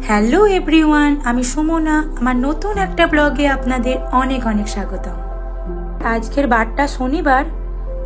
Hello everyone, আমি সুমনা। আমার নতুন একটা ব্লগে আপনাদের অনেক অনেক স্বাগতম। আজকের বারটা শনিবার,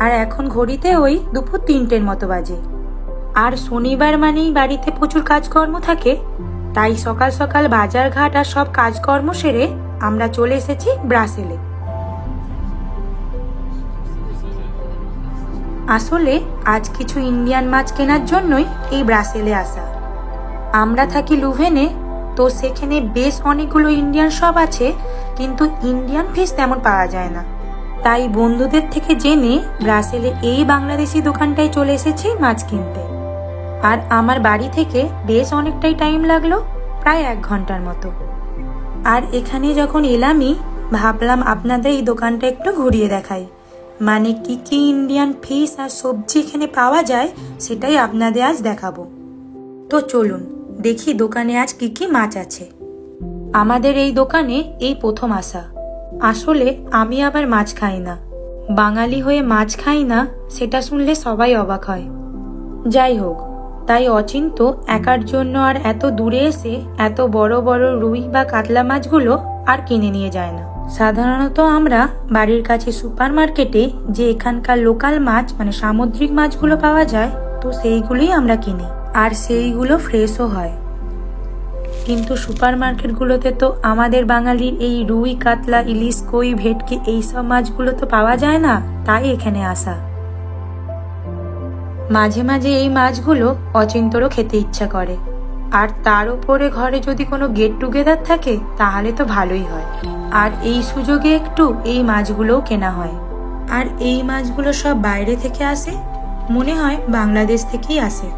আর এখন ঘড়িতে ওই দুপুর 3টের মতো বাজে। আর শনিবার মানেই বাড়িতে প্রচুর কাজকর্ম থাকে, তাই সকাল সকাল বাজার ঘাট আর সব কাজকর্ম সেরে আমরা চলে এসেছি ব্রাসেলে। আসলে আজ কিছু ইন্ডিয়ান মাছ কেনার জন্যই এই ব্রাসেলে আসা। আমরা থাকি লুভেনে, তো সেখানে বেশ অনেকগুলো ইন্ডিয়ান শপ আছে, কিন্তু ইন্ডিয়ান ফিশ তেমন পাওয়া যায় না। তাই বন্ধুদের থেকে জেনে ব্রাসেলে এই বাংলাদেশি দোকানটায় চলে এসেছি মাছ কিনতে। আর আমার বাড়ি থেকে বেশ অনেকটাই টাইম লাগলো, প্রায় 1 ঘন্টার মতো। আর এখানে যখন এলামই ভাবলাম আপনাদের এই দোকানটা একটু ঘুরিয়ে দেখাই, মানে কি কি ইন্ডিয়ান ফিশ আর সবজি এখানে পাওয়া যায় সেটাই আপনাদের আজ দেখাবো। তো চলুন দেখি দোকানে আজ কি কি মাছ আছে। আমাদের এই দোকানে এই প্রথম আসা। আসলে আমি আবার মাছ খাই না, বাঙালি হয়ে মাছ খাই না, সেটা শুনলে সবাই অবাক হয়। যাই হোক, তাই অচিন্ত একার জন্য আর এত দূরে এসে এত বড় বড় রুই বা কাতলা মাছগুলো আর কিনে নিয়ে যায় না। সাধারণত আমরা বাড়ির কাছে সুপার মার্কেটে যে এখানকার লোকাল মাছ মানে সামুদ্রিক মাছগুলো পাওয়া যায়, তো সেইগুলোই আমরা কিনি, আর সেইগুলো ফ্রেশও হয়। কিন্তু সুপার মার্কেটগুলোতে তো আমাদের বাঙালির এই রুই কাতলা ইলিশ কই ভেটকি এইসব মাছগুলো তো পাওয়া যায় না, তাই এখানে আসা। মাঝে মাঝে এই মাছগুলো অচিন্তরও খেতে ইচ্ছা করে, আর তার উপরে ঘরে যদি কোনো গেট টুগেদার থাকে তাহলে তো ভালোই হয়। আর এই সুযোগে একটু এই মাছগুলোও কেনা হয়। আর এই মাছগুলো সব বাইরে থেকে আসে, মনে হয় বাংলাদেশ থেকেই আসে।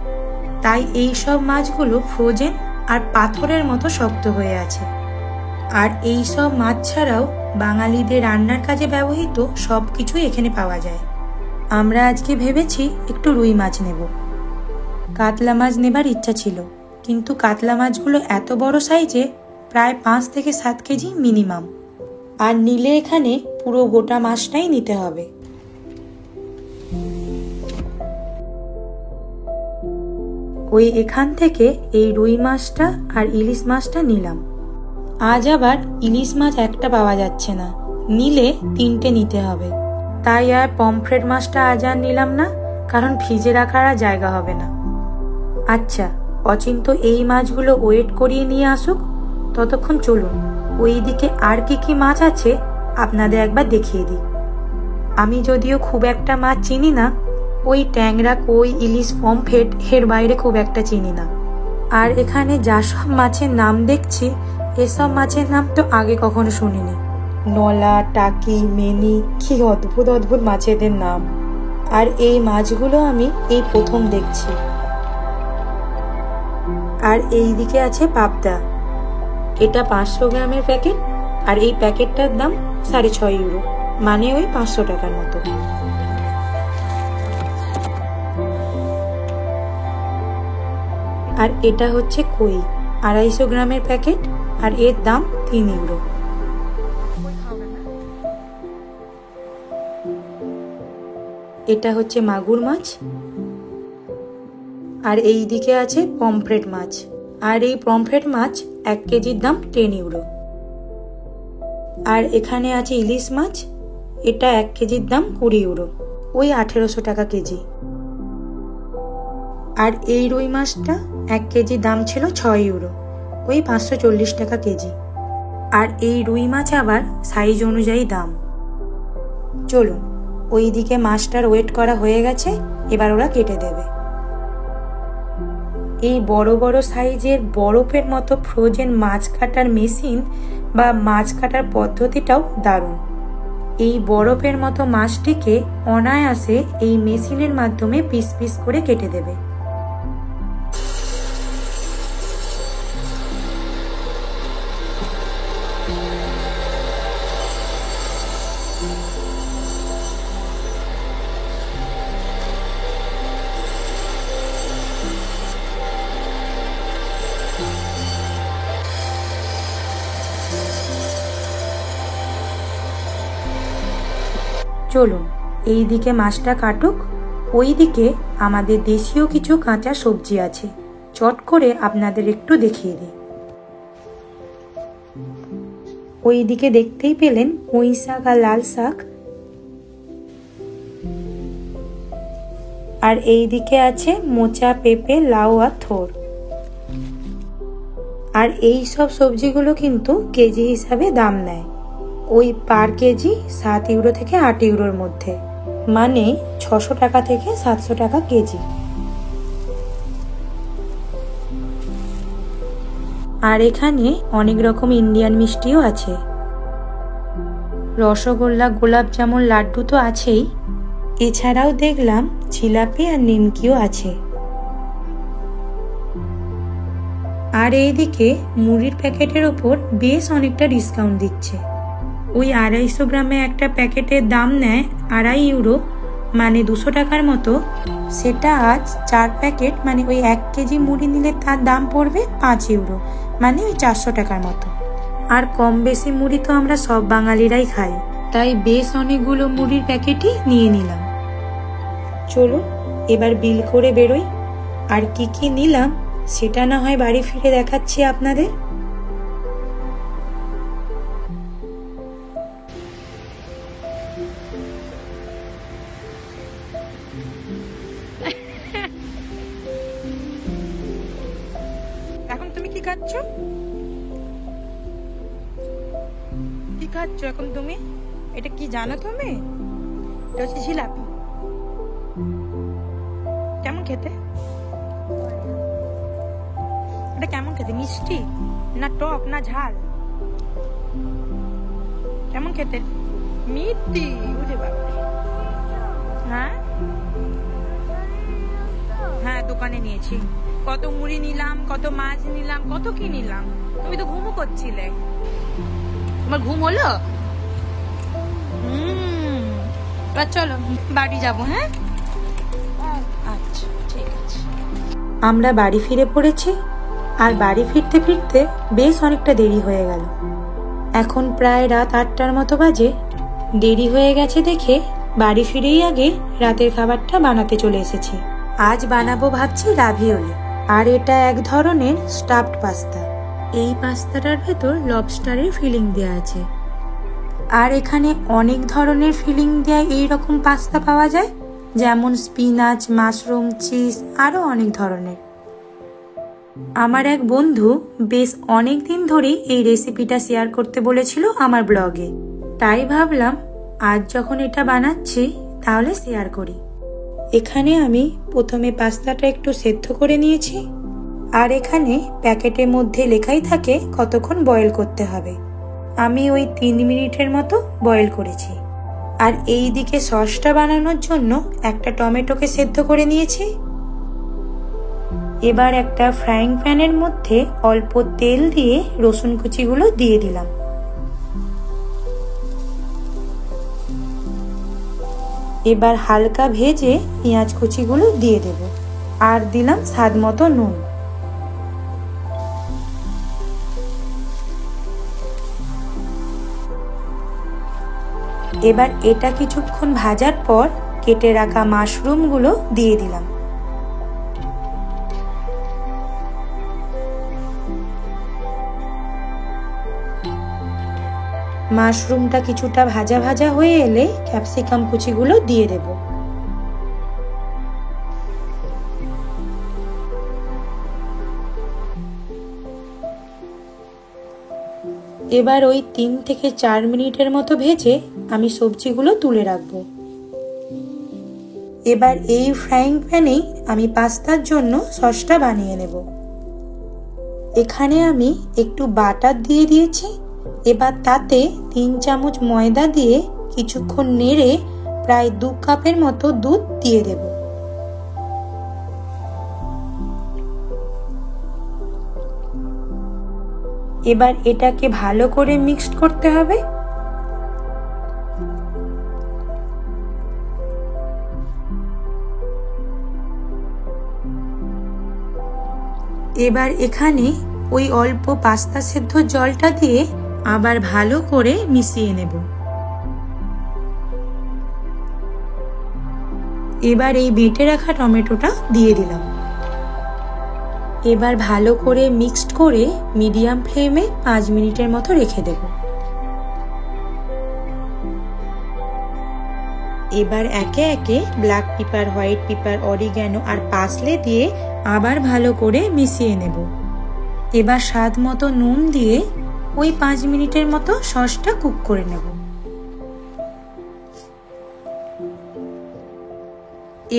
তাই এই সব মাছগুলো ফ্রোজেন আর পাথরের মতো শক্ত হয়ে আছে। আর এই সব মাছ ছাড়াও বাঙালিদের রান্নার কাজে ব্যবহৃত সবকিছুই এখানে পাওয়া যায়। আমরা আজকে ভেবেছি একটু রুই মাছ নেব। কাতলা মাছ নেবার ইচ্ছা ছিল, কিন্তু কাতলা মাছগুলো এত বড় সাইজে, প্রায় 5 থেকে 7 কেজি মিনিমাম। আর নিলে এখানে পুরো গোটা মাছটাই নিতে হবে। ওই এখান থেকে এই রুই মাছটা আর ইলিশ মাছটা নিলাম। আজ আবার ইলিশ মাছ একটা পাওয়া যাচ্ছে না, নিলে 3টে নিতে হবে। তাই আর পমফ্রেট মাছটা আজ আর নিলাম না, কারণ ফ্রিজে রাখার আর জায়গা হবে না। আচ্ছা, অচিন্ত এই মাছগুলো ওয়েট করিয়ে নিয়ে আসুক, ততক্ষণ চলুন ওই দিকে আর কি কি মাছ আছে আপনাদের একবার দেখিয়ে দিই। আমি যদিও খুব একটা মাছ চিনি না, ওই ট্যাংরা কই ইলিশ পমফ্রেট এর বাইরে খুব একটা চিনি না। আর এখানে যা সব মাছের নাম দেখছি, এসব মাছের নাম তো আগে কখনো শুনিনি। নলা, টাকি, মেনি, কি অদ্ভুত অদ্ভুত মাছেদের নাম। আর এই মাছগুলো আমি এই প্রথম দেখছি। আর এই দিকে আছে পাবদা। এটা 500 গ্রামের প্যাকেট, আর এই প্যাকেটটার দাম 6.5 ইউরো, মানে ওই 500 টাকার মতো। আর এটা হচ্ছে কই, 250 গ্রামের প্যাকেট, আর এর দাম 3 ইউরো। এটা হচ্ছে মাগুর মাছ। আর এই দিকে আছে পমফ্রেট মাছ, আর এই পমফ্রেট মাছ 1 কেজির দাম 10 ইউরো। আর এখানে আছে ইলিশ মাছ, এটা 1 কেজির দাম 20 ইউরো, ওই 1800 টাকা কেজি। আর এই রুই মাছটা 1 কেজি দাম ছিল 6 ইউরো, ওই 540 টাকা কেজি। আর এই রুই মাছ আবার সাইজ অনুযায়ী দাম। চলুন, ওই দিকে মাছটার ওয়েট করা হয়ে গেছে, এবার ওরা কেটে দেবে। এই বড় বড় সাইজের বরফের মতো ফ্রোজেন মাছ কাটার মেশিন বা মাছ কাটার পদ্ধতিটাও দারুণ। এই বরফের মতো মাছটিকে অনায়াসে এই মেশিনের মাধ্যমে পিস পিস করে কেটে দেবে। চলুন এই দিকে মাছটা কাটুক, ওই দিকে আমাদের দেশীয় কিছু কাঁচা সবজি আছে, চট করে আপনাদের একটু দেখিয়ে দিই। ওইদিকে দেখতেই পেলেন পুঁই শাক আর লাল শাক, আর এইদিকে আছে মোচা, পেঁপে, লাউ আর থোর। আর এই সব সবজিগুলো কিন্তু কেজি হিসাবে দাম নেয়, ওই পার কেজি 7 ইউরো থেকে 8 ইউরোর মধ্যে, মানে 600 টাকা থেকে 700 টাকা কেজি। আর এখানে অনেক রকম ইন্ডিয়ান মিষ্টিও আছে, রসগোল্লা, গোলাপ জামুন, লাড্ডু তো আছেই, এছাড়াও দেখলাম জিলাপি আর নিমকিও আছে। আর এইদিকে মুড়ির প্যাকেটের ওপর বেশ অনেকটা ডিসকাউন্ট দিচ্ছে। ওই 250 গ্রামে একটা প্যাকেটের দাম নেয় 2.5 ইউরো, মানে 200 টাকার মতো। সেটা আজ 4 প্যাকেট, মানে ওই 1 কেজি মুড়ি নিলে তার দাম পড়বে 5 ইউরো, মানে ওই 400 টাকার মতো। আর কম বেশি মুড়ি তো আমরা সব বাঙালিরাই খাই, তাই বেশ অনেকগুলো মুড়ির প্যাকেটই নিয়ে নিলাম। চলুন এবার বিল করে বেরোই, আর কি কি নিলাম সেটা না হয় বাড়ি ফিরে দেখাচ্ছি আপনাদের। এখন তুমি কি খাচ্ছ? কি খাচ্ছ এখন তুমি? এটা কি জানো তুমি? এটা হচ্ছে জিলাপি। কেমন খেতে? এটা কেমন খেতে? মিষ্টি না টক না ঝাল? কেমন খেতে? মিষ্টি। ওরে বাবা। হ্যাঁ হ্যাঁ, দোকানে নিয়েছি। কত মুড়ি নিলাম, কত মাছ নিলাম, কত কি নিলাম। তুমি তো ঘুমও করছিলে। তোমার ঘুম হলো? চলো বাড়ি যাবো। হ্যাঁ আচ্ছা ঠিক আছে। আমরা বাড়ি ফিরে পড়েছি, আর বাড়ি ফিরতে ফিরতে বেশ অনেকটা দেরি হয়ে গেল। এখন প্রায় রাত 8টার মতো বাজে। দেরি হয়ে গেছে দেখে বাড়ি ফিরেই আগে রাতের খাবারটা বানাতে চলে এসেছি। আজ বানাবো ভাবছি রাভিওলি, আর এটা এক ধরনের স্টাফড পাস্তা। এই পাস্তাটার ভেতর লবস্টারের ফিলিং দেওয়া আছে। আর এখানে অনেক ধরনের ফিলিং দেওয়া এইরকম পাস্তা পাওয়া যায়, যেমন স্পিনাচ, মাশরুম, চিজ, আরো অনেক ধরনের। আমার এক বন্ধু বেশ অনেক দিন ধরেই এই রেসিপিটা শেয়ার করতে বলেছিল আমার ব্লগে, তাই ভাবলাম আজ যখন এটা বানাচ্ছি তাহলে শেয়ার করি। এখানে আমি প্রথমে পাস্তাটা একটু সেদ্ধ করে নিয়েছি, আর এখানে প্যাকেটের মধ্যে লেখাই থাকে কতক্ষণ বয়েল করতে হবে। আমি ওই 3 মিনিটের মতো বয়েল করেছি। আর এই দিকে সসটা বানানোর জন্য একটা টমেটোকে সেদ্ধ করে নিয়েছি। এবার একটা ফ্রাইং প্যানের মধ্যে অল্প তেল দিয়ে রসুন কুচিগুলো দিয়ে দিলাম। এবার হালকা ভেজে পেঁয়াজ কুচিগুলো দিয়ে দেব, আর দিলাম স্বাদ মতো নুন। এবার এটা কিছুক্ষণ ভাজার পর কেটে রাখা মাশরুমগুলো দিয়ে দিলাম। মাশরুমটা কিছুটা ভাজা ভাজা হয়ে এলে ক্যাপসিকাম কুচিগুলো দিয়ে দেব। এবার ওই 3 থেকে 4 মিনিটের মতো ভেজে আমি সবজিগুলো তুলে রাখবো। এবার এই ফ্রাইং প্যানেই আমি পাস্তার জন্য সসটা বানিয়ে নেব। এখানে আমি একটু বাটার দিয়ে দিয়েছি। এবার তাতে 3 চামচ ময়দা দিয়ে কিছুক্ষণ নেড়ে প্রায় 2 কাপের মতো দুধ দিয়ে দেব। এবার এটাকে ভালো করে মিক্সড করতে হবে। এবার এখানে ওই অল্প পাস্তা সেদ্ধ জলটা দিয়ে আবার ভালো করে মিশিয়ে নেব। এবার এই বেটে রাখা টমেটোটা দিয়ে দিলাম। এবার ভালো করে মিক্সড করে মিডিয়াম ফ্লেমে 5 মিনিটের মতো রেখে দেব। এবার একে একে black pepper, white pepper, oregano আর পার্সলে দিয়ে আবার ভালো করে মিশিয়ে নেব। এবার স্বাদ মতো নুন দিয়ে ওই 5 মিনিটের মতো সসটা কুক করে নেব।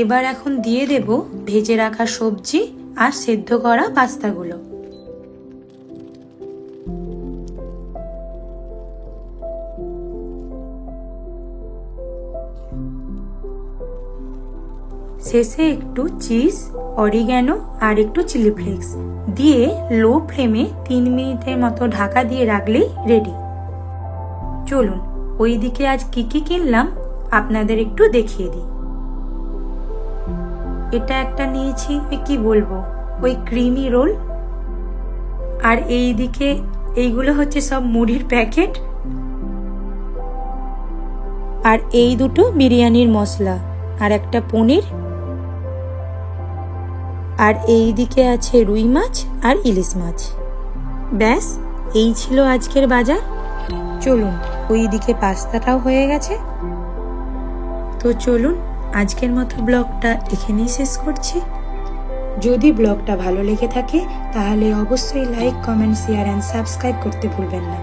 এবার এখন দিয়ে দেব ভেজে রাখা সবজি আর সেদ্ধ করা পাস্তাগুলো। শেষে একটু চিজ, অরিগ্যানো আর একটু চিলি ফ্লেক্স দিয়ে লো ফ্লেমে 3 মিনিটের মতো ঢাকা দিয়ে রাখলেই রেডি। চলুন ওইদিকে আজ কি কি কিনলাম আপনাদের একটু দেখিয়ে দিই। এটা একটা নিয়েছি, কি বলবো, ওই ক্রিমি রোল। আর এইদিকে এইগুলো হচ্ছে সব মুড়ির প্যাকেট। আর এই দুটো বিরিয়ানির মশলা আর একটা পনির। আর এই দিকে আছে রুই মাছ আর ইলিশ মাছ। ব্যাস এই ছিল আজকের বাজার। চলুন ওই দিকে পাস্তাটাও হয়ে গেছে। তো চলুন আজকের মতো ব্লগটা এখানেই শেষ করছি। যদি ব্লগটা ভালো লেগে থাকে তাহলে অবশ্যই like, comment, share and subscribe করতে ভুলবেন না।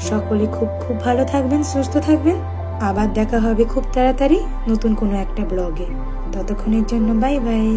সকলে খুব খুব ভালো থাকবেন, সুস্থ থাকবেন। আবার দেখা হবে খুব তাড়াতাড়ি নতুন কোনো একটা ব্লগে। ততক্ষণের জন্য বাই বাই।